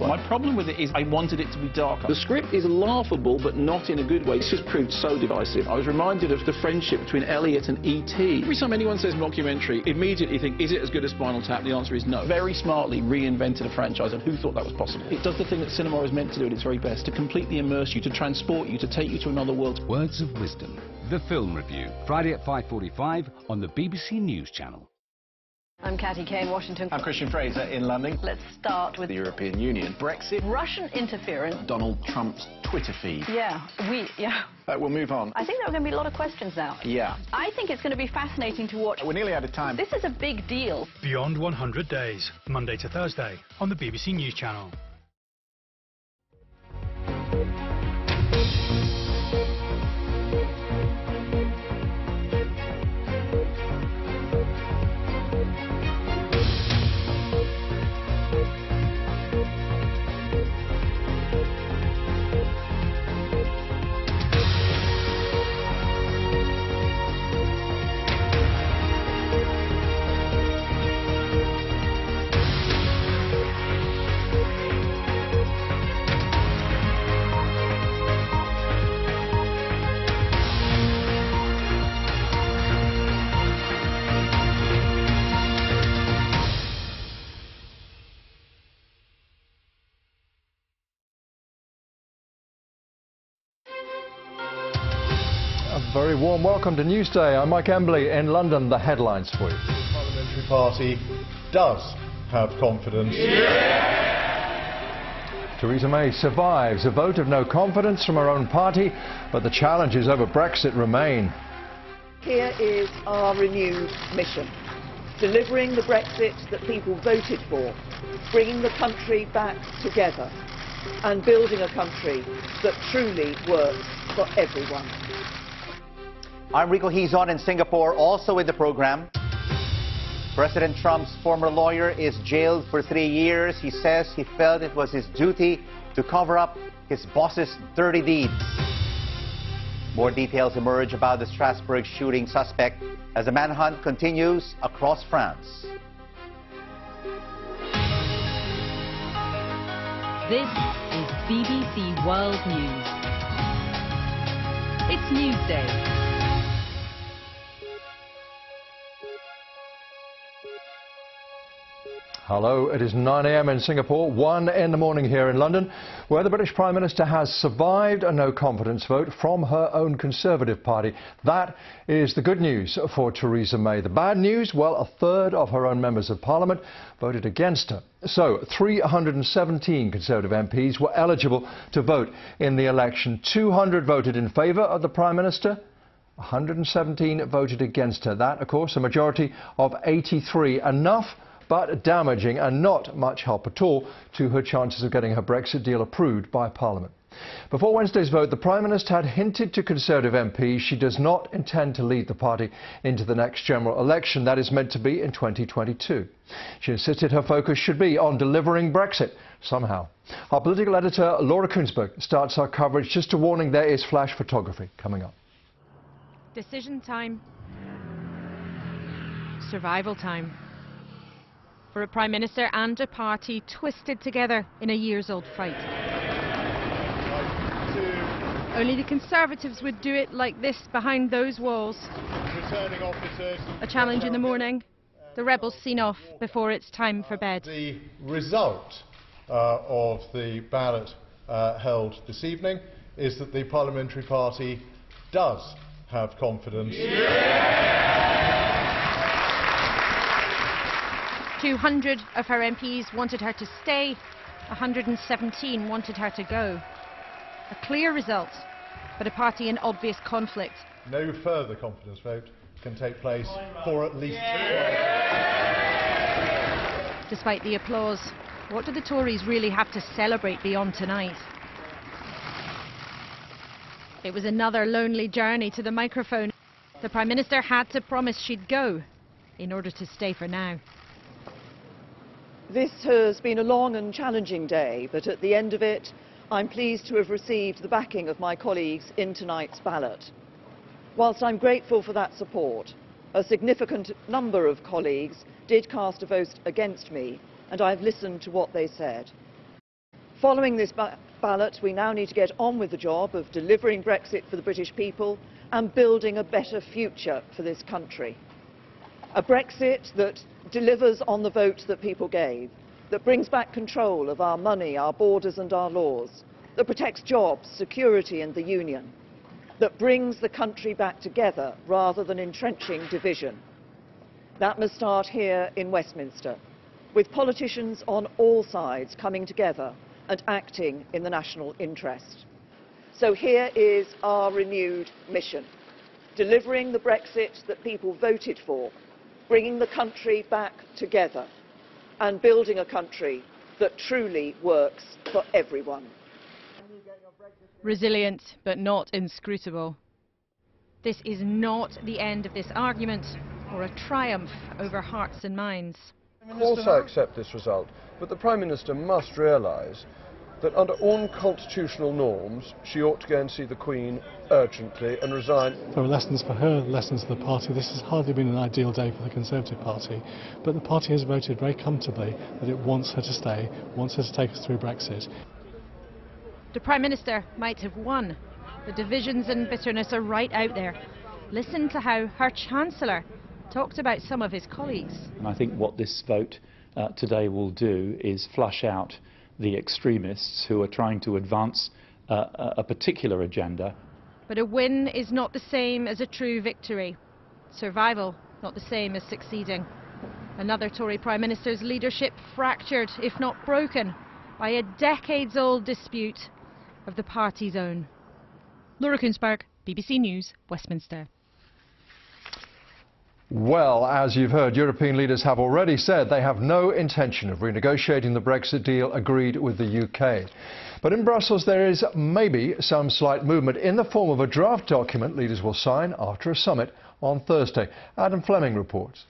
My problem with it is I wanted it to be darker. The script is laughable, but not in a good way. It's just proved so divisive. I was reminded of the friendship between Elliot and E.T. Every time anyone says mockumentary, immediately think, is it as good as Spinal Tap? The answer is no. Very smartly reinvented a franchise, and who thought that was possible? It does the thing that cinema is meant to do at its very best, to completely immerse you, to transport you, to take you to another world. Words of Wisdom, the film review, Friday at 5:45 on the BBC News Channel. I'm Catty Kane, Washington. I'm Christian Fraser in London. Let's start with The European Union, Brexit, Russian interference. Donald Trump's Twitter feed. Yeah. We'll move on. I think there are going to be a lot of questions now. Yeah. I think it's going to be fascinating to watch. We're nearly out of time. This is a big deal. Beyond 100 Days, Monday to Thursday on the BBC News Channel. A very warm welcome to Newsday. I'm Mike Embley in London. The headlines for you. The Parliamentary Party does have confidence. Theresa May survives a vote of no confidence from her own party, but the challenges over Brexit remain. Here is our renewed mission: delivering the Brexit that people voted for, bringing the country back together, and building a country that truly works for everyone. I'm Rico Hizon in Singapore, also in the program. President Trump's former lawyer is jailed for 3 years. He says he felt it was his duty to cover up his boss's dirty deeds. More details emerge about the Strasbourg shooting suspect as the manhunt continues across France. This is BBC World News. It's Newsday. Hello, it is 9 a.m. in Singapore, 1 in the morning here in London, where the British Prime Minister has survived a no-confidence vote from her own Conservative Party. That is the good news for Theresa May. The bad news, well, a third of her own members of Parliament voted against her. So, 317 Conservative MPs were eligible to vote in the election. 200 voted in favour of the Prime Minister. 117 voted against her. That, of course, a majority of 83. Enough, but damaging and not much help at all to her chances of getting her Brexit deal approved by Parliament. Before Wednesday's vote, the Prime Minister had hinted to Conservative MPs she does not intend to lead the party into the next general election that is meant to be in 2022. She insisted her focus should be on delivering Brexit somehow. Our political editor, Laura Kunsberg, starts our coverage. Just a warning, there is flash photography coming up. Decision time. Survival time. For a Prime Minister and a party twisted together in a years-old fight. Only the Conservatives would do it like this behind those walls. A challenge in the morning. The rebels seen off before it's time for bed. The result of the ballot held this evening is that the Parliamentary Party does have confidence. 200 of her MPs wanted her to stay, 117 wanted her to go. A clear result, but a party in obvious conflict. No further confidence vote can take place for at least 2 months. Despite the applause, what do the Tories really have to celebrate beyond tonight? It was another lonely journey to the microphone. The Prime Minister had to promise she'd go in order to stay for now. This has been a long and challenging day, but at the end of it, I'm pleased to have received the backing of my colleagues in tonight's ballot. Whilst I'm grateful for that support, a significant number of colleagues did cast a vote against me, and I've listened to what they said. Following this ballot, we now need to get on with the job of delivering Brexit for the British people and building a better future for this country. A Brexit that delivers on the vote that people gave, that brings back control of our money, our borders and our laws, that protects jobs, security and the union, that brings the country back together rather than entrenching division. That must start here in Westminster, with politicians on all sides coming together and acting in the national interest. So here is our renewed mission: delivering the Brexit that people voted for, bringing the country back together, and building a country that truly works for everyone. Resilient, but not inscrutable. This is not the end of this argument or a triumph over hearts and minds. Of course I accept this result, but the Prime Minister must realise that under all constitutional norms she ought to go and see the Queen urgently and resign. There are lessons for her, lessons for the party. This has hardly been an ideal day for the Conservative Party, but the party has voted very comfortably that it wants her to stay, wants her to take us through Brexit. The Prime Minister might have won. The divisions and bitterness are right out there. Listen to how her Chancellor talked about some of his colleagues. And I think what this vote today will do is flush out the extremists who are trying to advance a particular agenda. But a win is not the same as a true victory. Survival, not the same as succeeding. Another Tory Prime Minister's leadership fractured, if not broken, by a decades-old dispute of the party's own. Laura Kunsberg, BBC News, Westminster. Well, as you've heard, European leaders have already said they have no intention of renegotiating the Brexit deal agreed with the UK. But in Brussels there is maybe some slight movement in the form of a draft document leaders will sign after a summit on Thursday. Adam Fleming reports.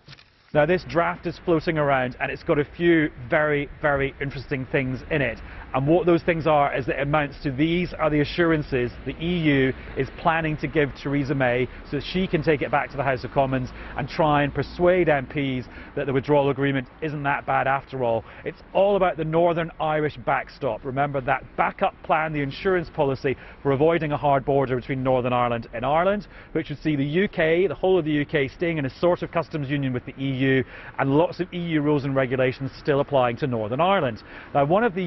Now this draft is floating around and it's got a few very, very interesting things in it. And what those things are is that it amounts to these are the assurances the EU is planning to give Theresa May so that she can take it back to the House of Commons and try and persuade MPs that the withdrawal agreement isn't that bad after all. It's all about the Northern Irish backstop. Remember that backup plan, the insurance policy for avoiding a hard border between Northern Ireland and Ireland, which would see the UK, the whole of the UK, staying in a sort of customs union with the EU and lots of EU rules and regulations still applying to Northern Ireland. Now one of the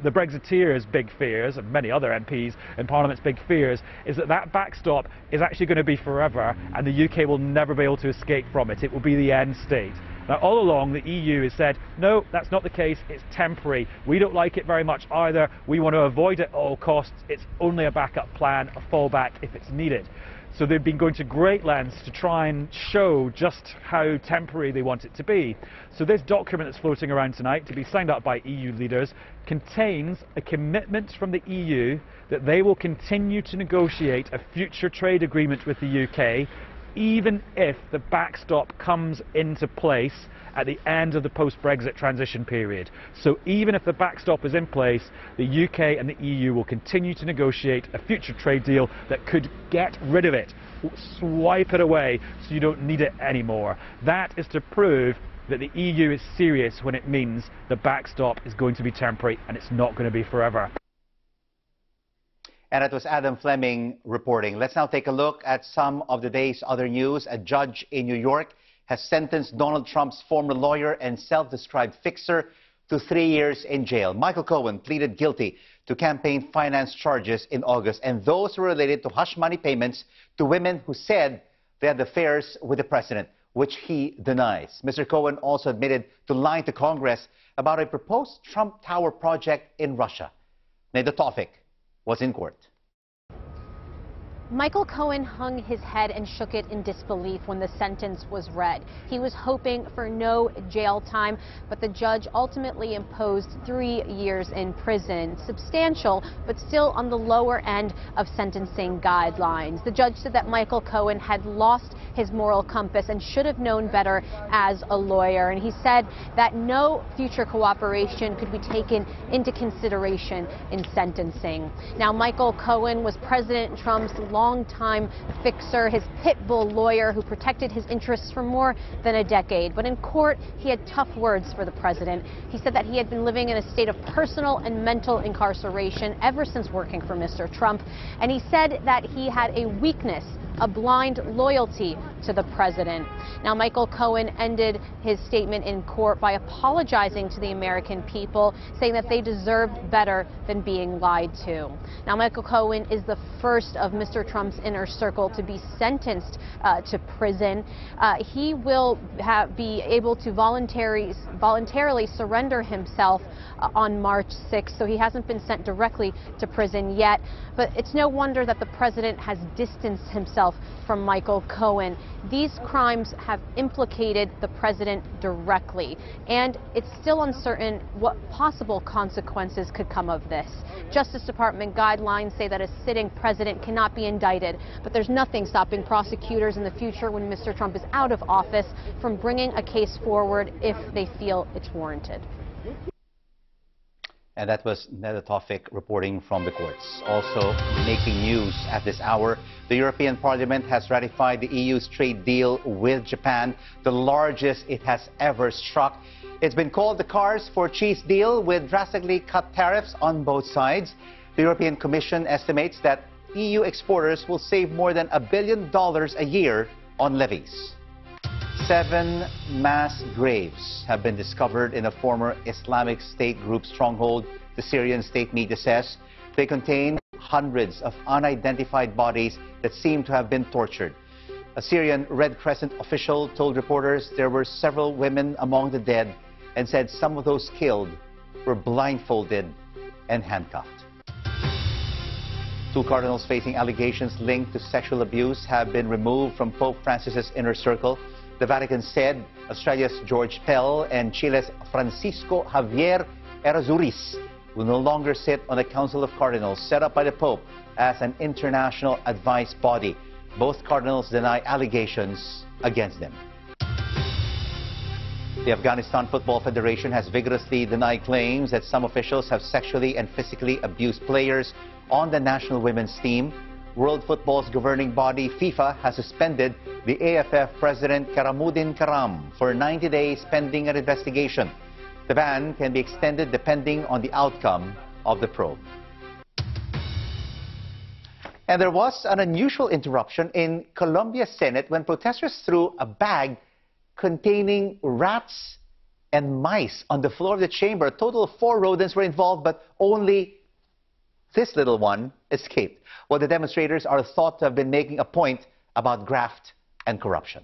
Brexiteers' big fears, and many other MPs in Parliament's big fears, is that that backstop is actually going to be forever and the UK will never be able to escape from it. It will be the end state. Now all along the EU has said, no, that's not the case, it's temporary. We don't like it very much either. We want to avoid it at all costs. It's only a backup plan, a fallback if it's needed. So they've been going to great lengths to try and show just how temporary they want it to be. So this document that's floating around tonight, to be signed up by EU leaders, contains a commitment from the EU that they will continue to negotiate a future trade agreement with the UK, even if the backstop comes into place at the end of the post-Brexit transition period. So even if the backstop is in place, the UK and the EU will continue to negotiate a future trade deal that could get rid of it, swipe it away so you don't need it anymore. That is to prove that the EU is serious when it means the backstop is going to be temporary and it's not going to be forever. And it was Adam Fleming reporting. Let's now take a look at some of the day's other news. A judge in New York has sentenced Donald Trump's former lawyer and self-described fixer to 3 years in jail. Michael Cohen pleaded guilty to campaign finance charges in August, and those were related to hush money payments to women who said they had affairs with the president, which he denies. Mr. Cohen also admitted to lying to Congress about a proposed Trump Tower project in Russia. Neda Tawfik was in court. Michael Cohen hung his head and shook it in disbelief when the sentence was read. He was hoping for no jail time, but the judge ultimately imposed 3 years in prison. Substantial, but still on the lower end of sentencing guidelines. The judge said that Michael Cohen had lost his moral compass and should have known better as a lawyer. And he said that no future cooperation could be taken into consideration in sentencing. Now, Michael Cohen was President Trump's longtime fixer, his pit bull lawyer who protected his interests for more than a decade. But in court, he had tough words for the president. He said that he had been living in a state of personal and mental incarceration ever since working for Mr. Trump. And he said that he had a weakness, a blind loyalty to the president. Now, Michael Cohen ended his statement in court by apologizing to the American people, saying that they deserved better than being lied to. Now, Michael Cohen is the first of Mr. Trump's inner circle to be sentenced to prison. He will be able to voluntarily surrender himself on March 6th, so he hasn't been sent directly to prison yet. But it's no wonder that the president has distanced himself from Michael Cohen. These crimes have implicated the president directly, and it's still uncertain what possible consequences could come of this. Justice Department guidelines say that a sitting president cannot be indicted, but there's nothing stopping prosecutors in the future, when Mr. Trump is out of office, from bringing a case forward if they feel it's warranted. And that was Neda Tawfik reporting from the courts. Also making news at this hour, the European Parliament has ratified the EU's trade deal with Japan, the largest it has ever struck. It's been called the Cars for Cheese deal, with drastically cut tariffs on both sides. The European Commission estimates that EU exporters will save more than $1 billion a year on levies. 7 mass graves have been discovered in a former Islamic State group stronghold, the Syrian state media says. They contain hundreds of unidentified bodies that seem to have been tortured. A Syrian Red Crescent official told reporters there were several women among the dead, and said some of those killed were blindfolded and handcuffed. 2 cardinals facing allegations linked to sexual abuse have been removed from Pope Francis's inner circle. The Vatican said Australia's George Pell and Chile's Francisco Javier Errázuriz will no longer sit on the Council of Cardinals set up by the Pope as an international advice body. Both cardinals deny allegations against them. The Afghanistan Football Federation has vigorously denied claims that some officials have sexually and physically abused players on the national women's team. World Football's governing body, FIFA, has suspended the AFF president Karamuddin Karam for 90 days pending an investigation. The ban can be extended depending on the outcome of the probe. And there was an unusual interruption in Colombia's Senate when protesters threw a bag containing rats and mice on the floor of the chamber. A total of 4 rodents were involved, but only this little one escaped. Well, the demonstrators are thought to have been making a point about graft and corruption.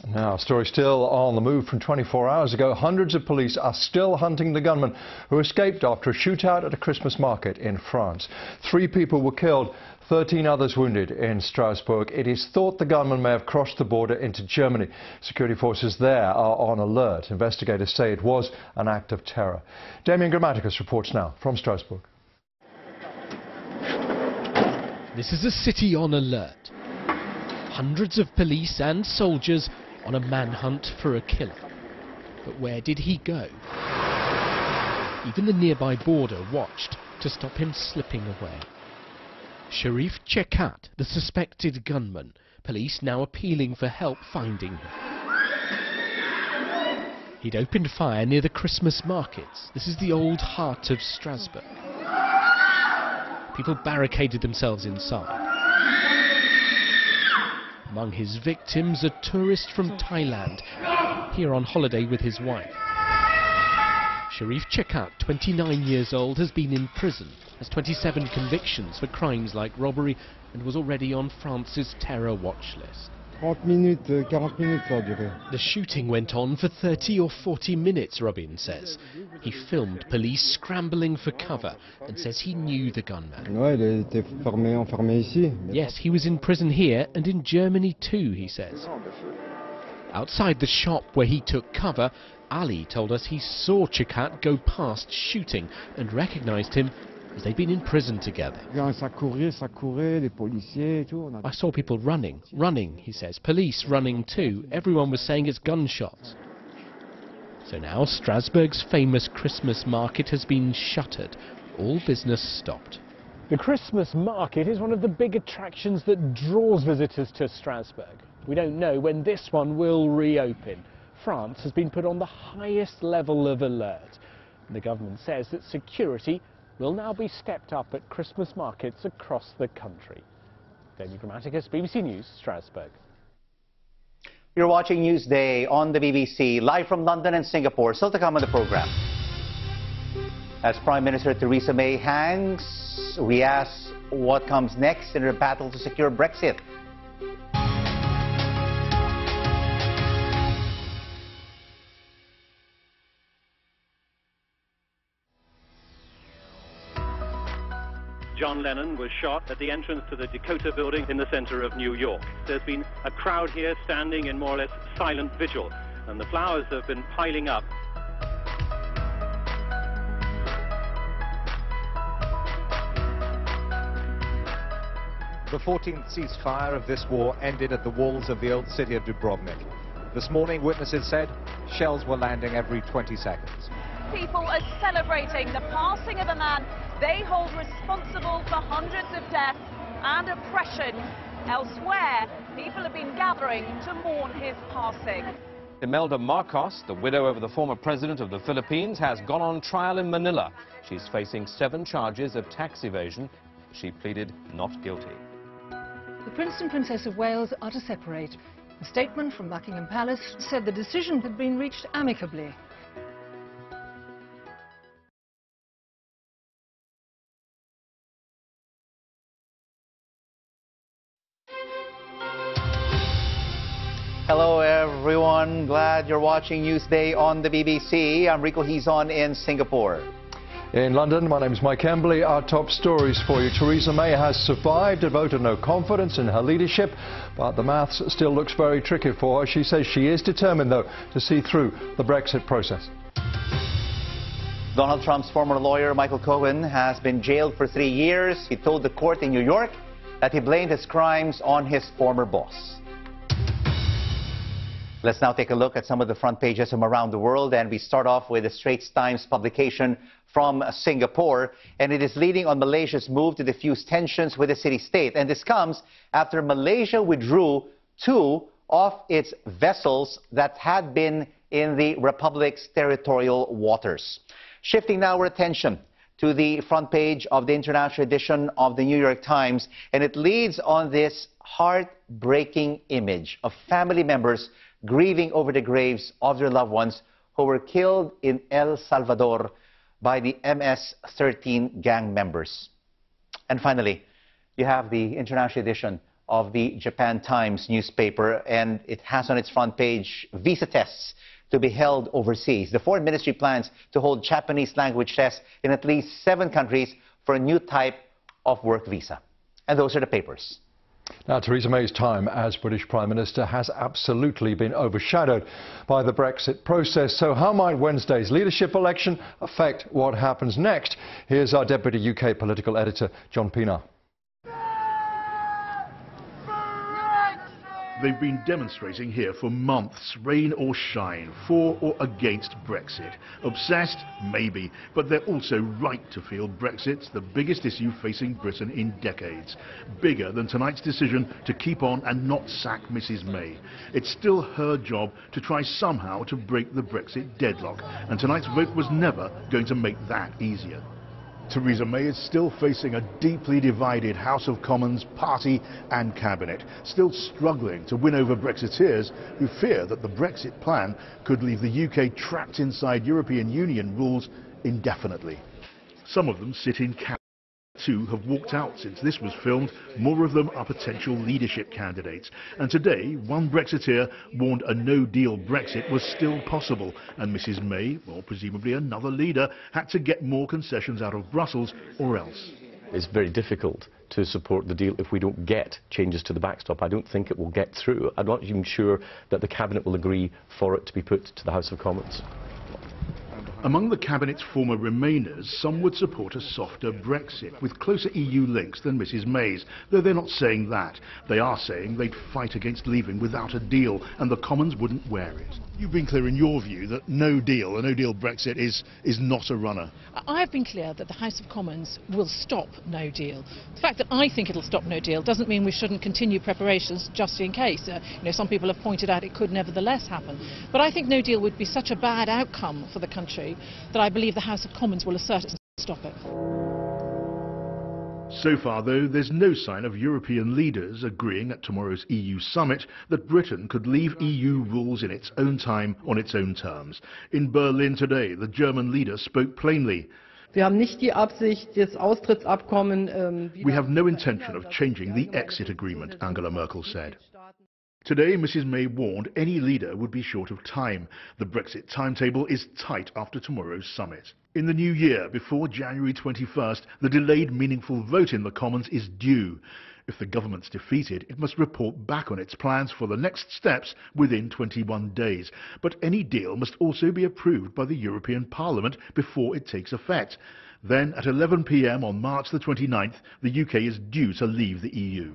Now, story still on the move from 24 hours ago. Hundreds of police are still hunting the gunman who escaped after a shootout at a Christmas market in France. 3 people were killed, 13 others wounded in Strasbourg. It is thought the gunman may have crossed the border into Germany. Security forces there are on alert. Investigators say it was an act of terror. Damien Grammaticus reports now from Strasbourg. This is a city on alert. Hundreds of police and soldiers on a manhunt for a killer. But where did he go? Even the nearby border watched to stop him slipping away. Sharif Chekat, the suspected gunman, police now appealing for help finding him. He'd opened fire near the Christmas markets. This is the old heart of Strasbourg. People barricaded themselves inside. Among his victims, a tourist from Thailand, here on holiday with his wife. Sharif Chekat, 29 years old, has been in prison, has 27 convictions for crimes like robbery, and was already on France's terror watch list. 40 minutes, 40 minutes ça a duré. The shooting went on for 30 or 40 minutes, Robin says. He filmed police scrambling for cover and says he knew the gunman. Ouais, il était enfermé ici. Yes, he was in prison here and in Germany too, he says. Outside the shop where he took cover, Ali told us he saw Chekat go past shooting and recognized him as they'd been in prison together. Ça courait, les policiers, tout. I saw people running, he says. Police running too. Everyone was saying it's gunshots. So now Strasbourg's famous Christmas market has been shuttered. All business stopped. The Christmas market is one of the big attractions that draws visitors to Strasbourg. We don't know when this one will reopen. France has been put on the highest level of alert. And the government says that security will now be stepped up at Christmas markets across the country. Damien Grammaticus, BBC News, Strasbourg. You're watching Newsday on the BBC, live from London and Singapore. Still to come on the programme. As Prime Minister Theresa May hangs, we ask what comes next in her battle to secure Brexit. John Lennon was shot at the entrance to the Dakota building in the center of New York. There's been a crowd here standing in more or less silent vigil, and the flowers have been piling up. The 14th ceasefire of this war ended at the walls of the old city of Dubrovnik. This morning, witnesses said shells were landing every 20 seconds. People are celebrating the passing of a man they hold responsible for hundreds of deaths and oppression. Elsewhere, people have been gathering to mourn his passing. Imelda Marcos, the widow of the former president of the Philippines, has gone on trial in Manila. She's facing 7 charges of tax evasion. She pleaded not guilty. The Prince and Princess of Wales are to separate. A statement from Buckingham Palace said the decision had been reached amicably. Hello everyone, glad you're watching Newsday on the BBC. I'm Rico Hizon in Singapore. In London, my name is Mike Embley. Our top stories for you. Theresa May has survived a vote of no confidence in her leadership, but the maths still looks very tricky for her. She says she is determined, though, to see through the Brexit process. Donald Trump's former lawyer, Michael Cohen, has been jailed for 3 years. He told the court in New York that he blamed his crimes on his former boss. Let's now take a look at some of the front pages from around the world, and we start off with the Straits Times publication from Singapore, and it is leading on Malaysia's move to diffuse tensions with the city-state. And this comes after Malaysia withdrew 2 of its vessels that had been in the Republic's territorial waters. Shifting now our attention to the front page of the international edition of the New York Times, and it leads on this heartbreaking image of family members grieving over the graves of their loved ones who were killed in El Salvador by the MS-13 gang members. And finally, you have the international edition of the Japan Times newspaper, and it has on its front page visa tests to be held overseas. The Foreign Ministry plans to hold Japanese language tests in at least 7 countries for a new type of work visa. And those are the papers. Now, Theresa May's time as British Prime Minister has absolutely been overshadowed by the Brexit process. So how might Wednesday's leadership election affect what happens next? Here's our Deputy UK Political Editor, John Pienaar. They've been demonstrating here for months, rain or shine, for or against Brexit. Obsessed? Maybe, but they're also right to feel Brexit's the biggest issue facing Britain in decades. Bigger than tonight's decision to keep on and not sack Mrs May. It's still her job to try somehow to break the Brexit deadlock, and tonight's vote was never going to make that easier. Theresa May is still facing a deeply divided House of Commons, party and cabinet, still struggling to win over Brexiteers who fear that the Brexit plan could leave the UK trapped inside European Union rules indefinitely. Some of them sit in cabinet. 2 have walked out since this was filmed. More of them are potential leadership candidates. And today, one Brexiteer warned a no-deal Brexit was still possible. And Mrs May, or presumably another leader, had to get more concessions out of Brussels or else. It's very difficult to support the deal if we don't get changes to the backstop. I don't think it will get through. I'm not even sure that the Cabinet will agree for it to be put to the House of Commons. Among the Cabinet's former Remainers, some would support a softer Brexit with closer EU links than Mrs May's, though they're not saying that. They are saying they'd fight against leaving without a deal, and the Commons wouldn't wear it. You've been clear in your view that no deal, a no-deal Brexit is not a runner. I have been clear that the House of Commons will stop no deal. The fact that I think it'll stop no deal doesn't mean we shouldn't continue preparations just in case. Some people have pointed out it could nevertheless happen. But I think no deal would be such a bad outcome for the country that I believe the House of Commons will assert it and stop it. So far, though, there's no sign of European leaders agreeing at tomorrow's EU summit that Britain could leave EU rules in its own time on its own terms. In Berlin today, the German leader spoke plainly. We have no intention of changing the exit agreement, Angela Merkel said. Today, Mrs May warned any leader would be short of time. The Brexit timetable is tight after tomorrow's summit. In the new year, before January 21st, the delayed meaningful vote in the Commons is due. If the government's defeated, it must report back on its plans for the next steps within 21 days. But any deal must also be approved by the European Parliament before it takes effect. Then, at 11 p.m. on March the 29th, the UK is due to leave the EU.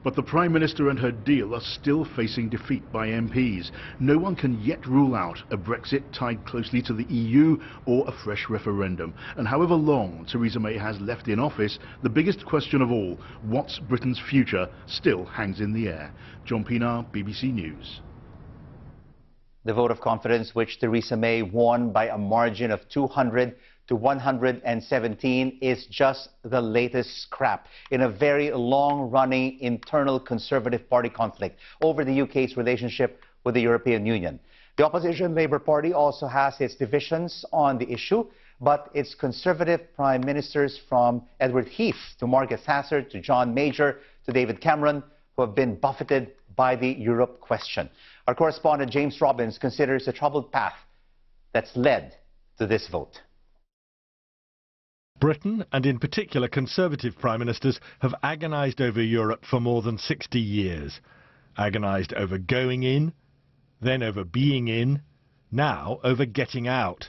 But the Prime Minister and her deal are still facing defeat by MPs. No one can yet rule out a Brexit tied closely to the EU or a fresh referendum. And however long Theresa May has left in office, the biggest question of all, what's Britain's future, still hangs in the air. John Pinar, BBC News. The vote of confidence, which Theresa May won by a margin of 200 to 117, is just the latest scrap in a very long-running internal Conservative Party conflict over the UK's relationship with the European Union. The opposition Labour Party also has its divisions on the issue, but its Conservative Prime Ministers from Edward Heath to Margaret Thatcher to John Major to David Cameron, who have been buffeted by the Europe question. Our correspondent James Robbins considers the troubled path that's led to this vote. Britain, and in particular Conservative Prime Ministers, have agonised over Europe for more than 60 years. Agonised over going in, then over being in, now over getting out.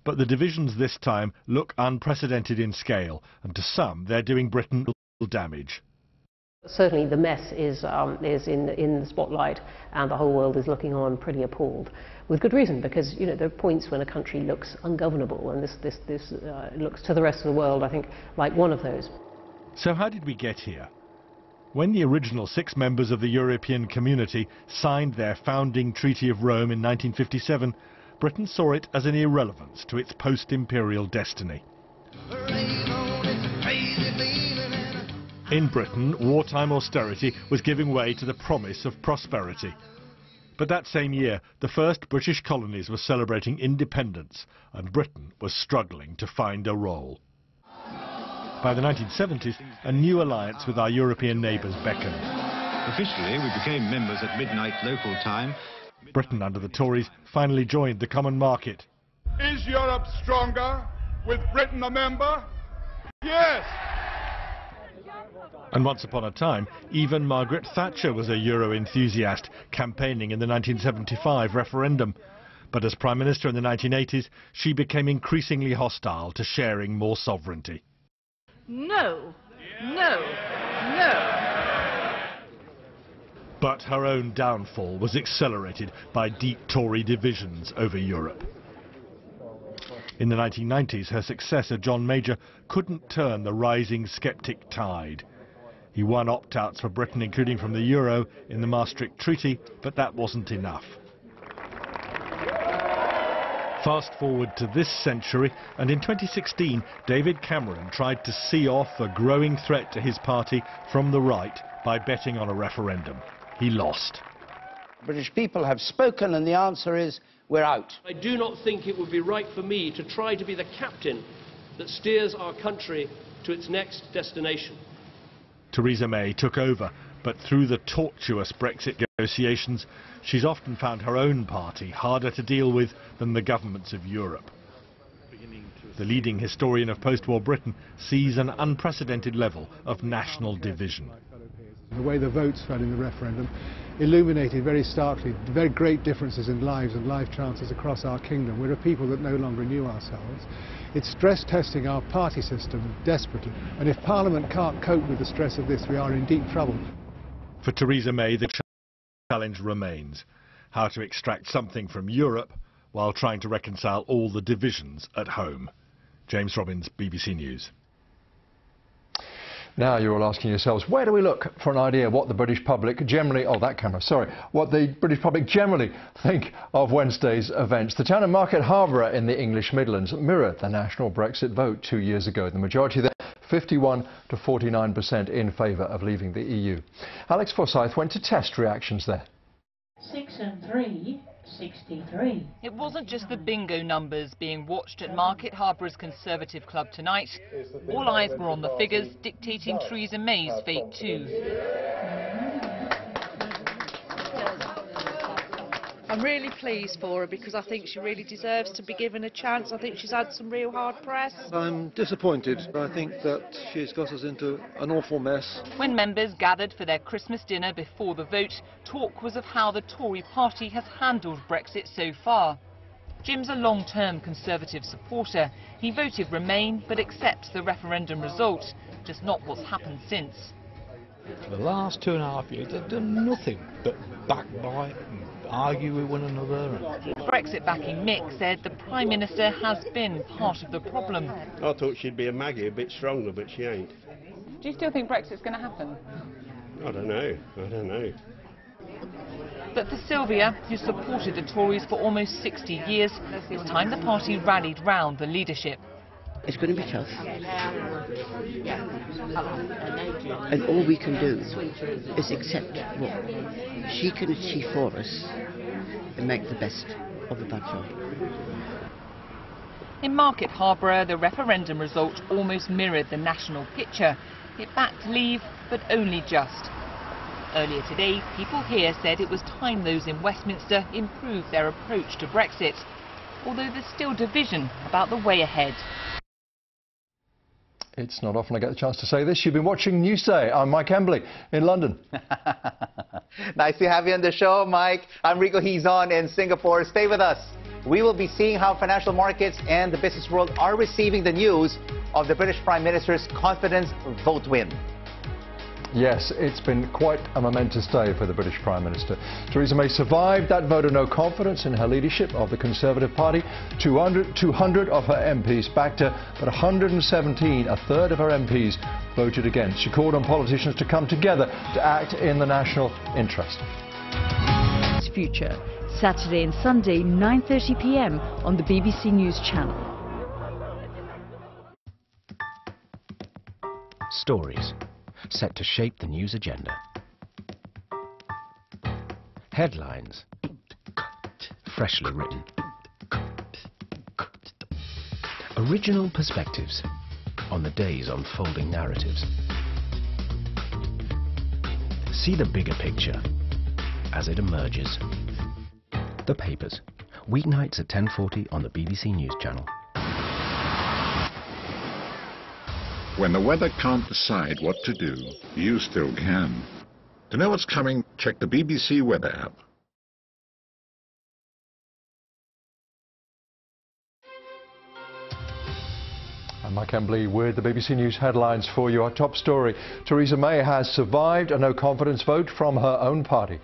But the divisions this time look unprecedented in scale, and to some they're doing Britain damage. Certainly the mess is in the spotlight, and the whole world is looking on pretty appalled. With good reason, because there are points when a country looks ungovernable, and this looks to the rest of the world, I think, like one of those. So how did we get here? When the original 6 members of the European Community signed their founding Treaty of Rome in 1957, Britain saw it as an irrelevance to its post-imperial destiny. In Britain, wartime austerity was giving way to the promise of prosperity. But that same year, the first British colonies were celebrating independence, and Britain was struggling to find a role. By the 1970s, a new alliance with our European neighbours beckoned. Officially, we became members at midnight local time. Britain, under the Tories, finally joined the common market. Is Europe stronger with Britain a member? Yes! And once upon a time, even Margaret Thatcher was a Euro enthusiast, campaigning in the 1975 referendum. But as Prime Minister in the 1980s, she became increasingly hostile to sharing more sovereignty. No, no, no. But her own downfall was accelerated by deep Tory divisions over Europe. In the 1990s, her successor, John Major, couldn't turn the rising sceptic tide. He won opt-outs for Britain, including from the Euro, in the Maastricht Treaty, but that wasn't enough. Fast forward to this century, and in 2016, David Cameron tried to see off a growing threat to his party from the right by betting on a referendum. He lost. British people have spoken, and the answer is, we're out. I do not think it would be right for me to try to be the captain that steers our country to its next destination. Theresa May took over, but through the tortuous Brexit negotiations, she's often found her own party harder to deal with than the governments of Europe. The leading historian of post-war Britain sees an unprecedented level of national division. The way the votes fell in the referendum illuminated very starkly the very great differences in lives and life chances across our kingdom. We're a people that no longer knew ourselves. It's stress testing our party system desperately, and if Parliament can't cope with the stress of this, we are in deep trouble. For Theresa May, the challenge remains. how to extract something from Europe while trying to reconcile all the divisions at home. James Robbins, BBC News. Now you're all asking yourselves, where do we look for an idea what the British public generally, what the British public generally think of Wednesday's events? The town of Market Harborough in the English Midlands mirrored the national Brexit vote 2 years ago. The majority there, 51 to 49% in favour of leaving the EU. Alex Forsyth went to test reactions there. 6 and 3. 63. It wasn't just the bingo numbers being watched at Market Harborough's Conservative Club tonight. All eyes were on the figures dictating Theresa May's fate too. I'm really pleased for her because I think she really deserves to be given a chance. I think she's had some real hard press. I'm disappointed. I think that she's got us into an awful mess. When members gathered for their Christmas dinner before the vote, talk was of how the Tory party has handled Brexit so far. Jim's a long-term Conservative supporter. He voted Remain but accepts the referendum result, just not what's happened since. For the last 2.5 years, they've done nothing but backbite and argue with one another. Brexit-backing Mick said the Prime Minister has been part of the problem. I thought she'd be a Maggie, a bit stronger, but she ain't. Do you still think Brexit's going to happen? I don't know. But for Sylvia, who supported the Tories for almost 60 years, it's time the party rallied round the leadership. It's going to be tough. And all we can do is accept what she can achieve for us and make the best of the bad job. In Market Harborough, the referendum result almost mirrored the national picture. It backed Leave, but only just. Earlier today, people here said it was time those in Westminster improved their approach to Brexit, although there's still division about the way ahead. It's not often I get the chance to say this. You've been watching Newsday. I'm Mike Embley in London. Nice to have you on the show, Mike. I'm Rico Hizon in Singapore. Stay with us. We will be seeing how financial markets and the business world are receiving the news of the British Prime Minister's confidence vote win. Yes, it's been quite a momentous day for the British Prime Minister. Theresa May survived that vote of no confidence in her leadership of the Conservative Party. 200 of her MPs backed her, but 117, a third of her MPs, voted against. She called on politicians to come together to act in the national interest. Future, Saturday and Sunday, 9:30 p.m. on the BBC News Channel. Stories set to shape the news agenda. Headlines, freshly written. Original perspectives on the day's unfolding narratives. See the bigger picture as it emerges. The Papers, weeknights at 10:40 on the BBC News Channel. When the weather can't decide what to do, you still can. To know what's coming, check the BBC Weather app. I'm Mike Embley with the BBC News headlines for you. Our top story, Theresa May has survived a no-confidence vote from her own party.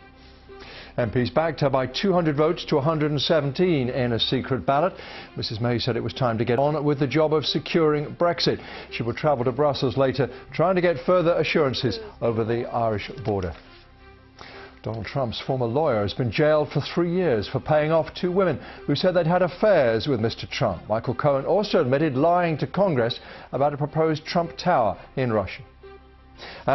MPs backed her by 200 votes to 117 in a secret ballot. Mrs May said it was time to get on with the job of securing Brexit. She will travel to Brussels later, trying to get further assurances over the Irish border. Donald Trump's former lawyer has been jailed for 3 years for paying off 2 women who said they'd had affairs with Mr Trump. Michael Cohen also admitted lying to Congress about a proposed Trump Tower in Russia.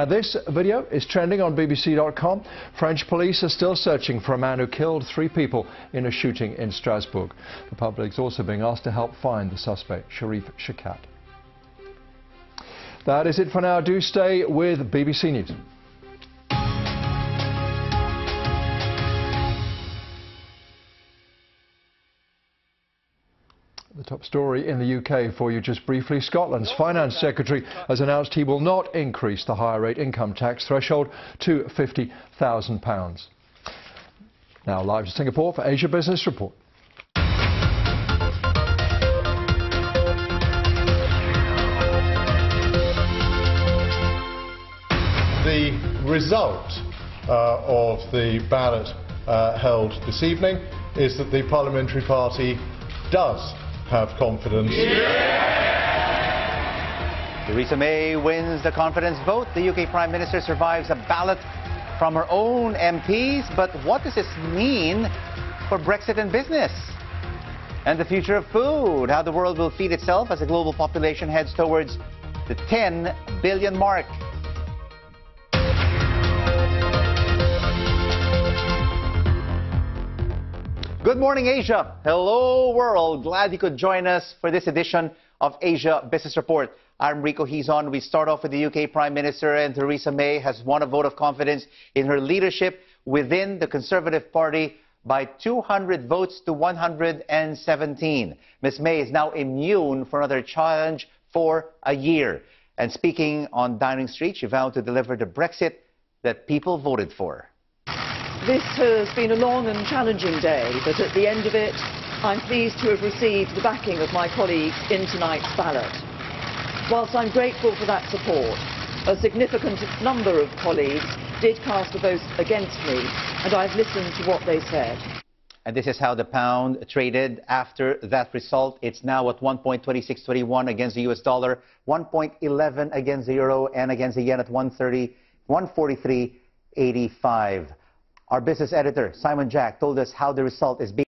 This video is trending on BBC.com. French police are still searching for a man who killed 3 people in a shooting in Strasbourg. The public is also being asked to help find the suspect, Sharif Shakat. That is it for now. Do stay with BBC News. The top story in the UK for you just briefly. Scotland's Finance Secretary has announced he will not increase the higher rate income tax threshold to £50,000. Now live to Singapore for Asia Business Report. The result of the ballot held this evening is that the Parliamentary Party does have confidence. Theresa May wins the confidence vote. The UK Prime Minister survives a ballot from her own MPs. But what does this mean for Brexit and business? And the future of food, how the world will feed itself as the global population heads towards the 10 billion mark. Good morning, Asia. Hello, world. Glad you could join us for this edition of Asia Business Report. I'm Rico Hizon. We start off with the UK Prime Minister, and Theresa May has won a vote of confidence in her leadership within the Conservative Party by 200 votes to 117. Ms. May is now immune for another challenge for a year. And speaking on Downing Street, she vowed to deliver the Brexit that people voted for. This has been a long and challenging day, but at the end of it, I'm pleased to have received the backing of my colleagues in tonight's ballot. Whilst I'm grateful for that support, a significant number of colleagues did cast a vote against me, and I've listened to what they said. And this is how the pound traded after that result. It's now at 1.2621 against the US dollar, 1.11 against the euro, and against the yen at 143.85. Our business editor, Simon Jack, told us how the result is being